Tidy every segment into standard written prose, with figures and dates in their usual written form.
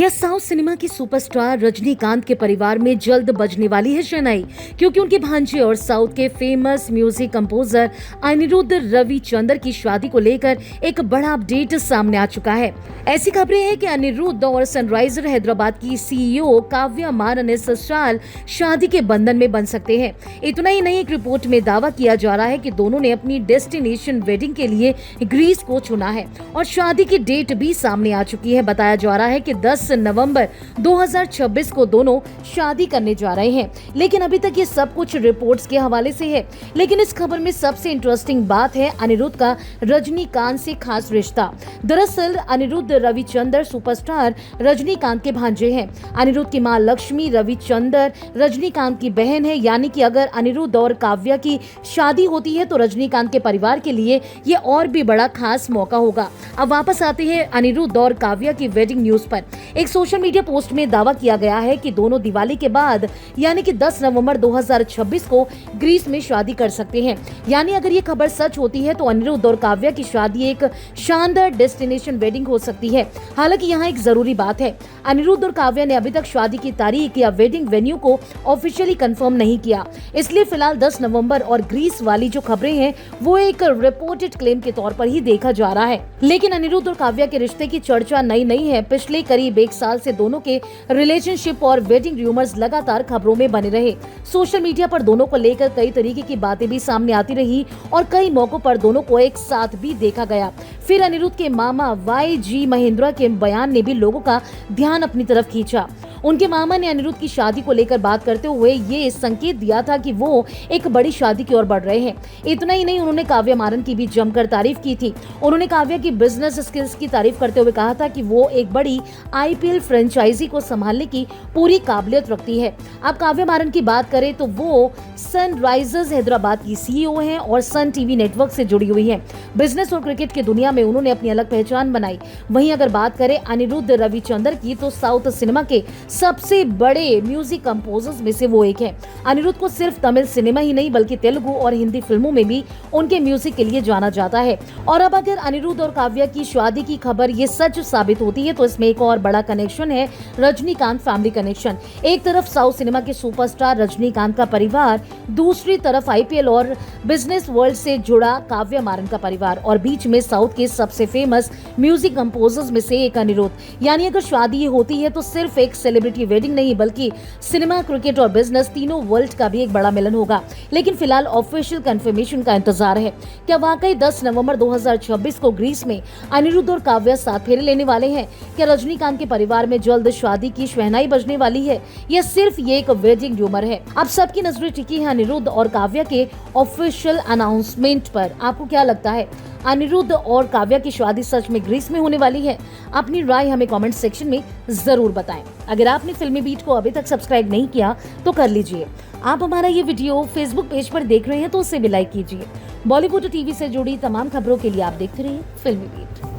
क्या south cinema की superstar Rajinikanth के परिवार में जल्द बजने वाली है शहनाई, क्योंकि उनके भांजे और साउथ के famous music composer Anirudh Ravichander की शादी को लेकर एक बड़ा अपडेट सामने आ चुका है। ऐसी खबरें हैं कि अनिरुद्ध और सनराइजर हैदराबाद की सीईओ काव्या मारन इस साल शादी के बंधन में बन सकते हैं। इतना ही नहीं, एक रिपोर्ट में दावा किया जा रहा है कि दोनों ने अपनी डेस्टिनेशन वेडिंग के लिए ग्रीस को चुना है और शादी की डेट भी सामने आ चुकी है। बताया जा रहा है कि 10 नवंबर 2026 को दोनों शादी करने जा रहे हैं, लेकिन अभी तक ये सब कुछ रिपोर्ट्स के हवाले से है। लेकिन इस खबर में सबसे इंटरेस्टिंग बात है अनिरुद्ध का रजनीकांत से खास रिश्ता। दरअसल अनिरुद्ध रविचंद्र सुपरस्टार रजनीकांत के भांजे हैं। अनिरुद्ध की मां लक्ष्मी रविचंद्र रजनीकांत की बहन है, यानी कि अगर अनिरुद्ध और काव्या की शादी होती है तो रजनीकांत के परिवार के लिए ये और भी बड़ा खास मौका होगा। अब वापस आते हैं अनिरुद्ध और काव्या की वेडिंग न्यूज पर। एक सोशल मीडिया पोस्ट में दावा किया गया है कि दोनों दिवाली के बाद यानी कि 10 नवंबर 2026 को ग्रीस में शादी कर सकते हैं। यानी अगर ये खबर सच होती है तो अनिरुद्ध और काव्या की शादी एक शानदार डेस्टिनेशन वेडिंग हो सकती है। हालांकि यहाँ एक जरूरी बात है, अनिरुद्ध और काव्या ने अभी तक शादी की तारीख या वेडिंग वेन्यू को ऑफिशियली कंफर्म नहीं किया, इसलिए फिलहाल 10 नवंबर और ग्रीस वाली जो खबरें हैं वो एक रिपोर्टेड क्लेम के तौर पर ही देखा जा रहा है। लेकिन अनिरुद्ध और काव्या के रिश्ते की चर्चा नई नहीं है। पिछले करीब एक साल से दोनों के रिलेशनशिप और वेडिंग रूमर्स लगातार खबरों में बने रहे। सोशल मीडिया पर दोनों को लेकर कई तरीके की बातें भी सामने आती रही और कई मौकों पर दोनों को एक साथ भी देखा गया। फिर अनिरुद्ध के मामा YG महिंद्रा के बयान ने भी लोगों का ध्यान अपनी तरफ खींचा। उनके मामा ने अनिरुद्ध की शादी को लेकर बात करते हुए ये संकेत दिया था कि वो एक बड़ी शादी की ओर बढ़ रहे हैं। इतना ही नहीं, उन्होंने काव्या मारन की भी जमकर तारीफ की थी। उन्होंने काव्या की बिजनेस स्किल्स की तारीफ करते हुए कहा था कि वो एक बड़ी IPL फ्रेंचाइजी को संभालने की पूरी काबिलियत रखती है। अब काव्या मारन की बात करें तो वो सनराइजर्स हैदराबाद की CEO हैं और सन TV नेटवर्क से जुड़ी हुई हैं। बिजनेस और क्रिकेट की दुनिया में उन्होंने अपनी अलग पहचान बनाई। वहीं अगर बात करें अनिरुद्ध रविचंद्र की तो साउथ सिनेमा के सबसे बड़े म्यूजिक कंपोजर्स में से वो एक है। अनिरुद्ध को सिर्फ तमिल सिनेमा ही नहीं बल्कि तेलुगु और हिंदी फिल्मों में भी उनके म्यूजिक के लिए जाना जाता है। और अब अगर अनिरुद्ध और काव्या की शादी की खबर ये सच साबित होती है तो इसमें एक और बड़ा कनेक्शन है, रजनीकांत फैमिली कनेक्शन। एक तरफ साउथ सिनेमा के सुपरस्टार रजनीकांत का परिवार, दूसरी तरफ IPL और बिजनेस वर्ल्ड से जुड़ा काव्या मारन का परिवार और बीच में साउथ के सबसे फेमस म्यूजिक कंपोजर्स में से एक अनिरुद्ध। यानी अगर शादी होती है तो सिर्फ एक सेलिब्रिटी वेडिंग नहीं बल्कि सिनेमा, क्रिकेट और बिजनेस तीनों वर्ल्ड का भी एक बड़ा मिलन होगा। लेकिन फिलहाल ऑफिशियल कंफर्मेशन का इंतजार है। क्या वाकई 10 नवंबर 2026 को ग्रीस में अनिरुद्ध और काव्या साथ फेरे लेने वाले हैं? क्या रजनीकांत के परिवार में जल्द शादी की शहनाई बजने वाली है या सिर्फ ये एक वेडिंग रूमर है? अब सबकी नजरें टिकी है अनिरुद्ध और काव्या के ऑफिशियल अनाउंसमेंट पर। आपको क्या लगता है, अनिरुद्ध और काव्या की शादी सच में ग्रीस में होने वाली है? अपनी राय हमें कमेंट सेक्शन में जरूर बताएं। अगर आपने फिल्मी बीट को अभी तक सब्सक्राइब नहीं किया तो कर लीजिए। आप हमारा ये वीडियो फेसबुक पेज पर देख रहे हैं तो उसे भी लाइक कीजिए। बॉलीवुड TV से जुड़ी तमाम खबरों के लिए आप देखते रहिए फिल्मी beat.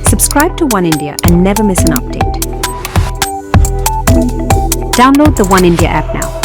Subscribe to One India and never miss an update. Download the One India app now.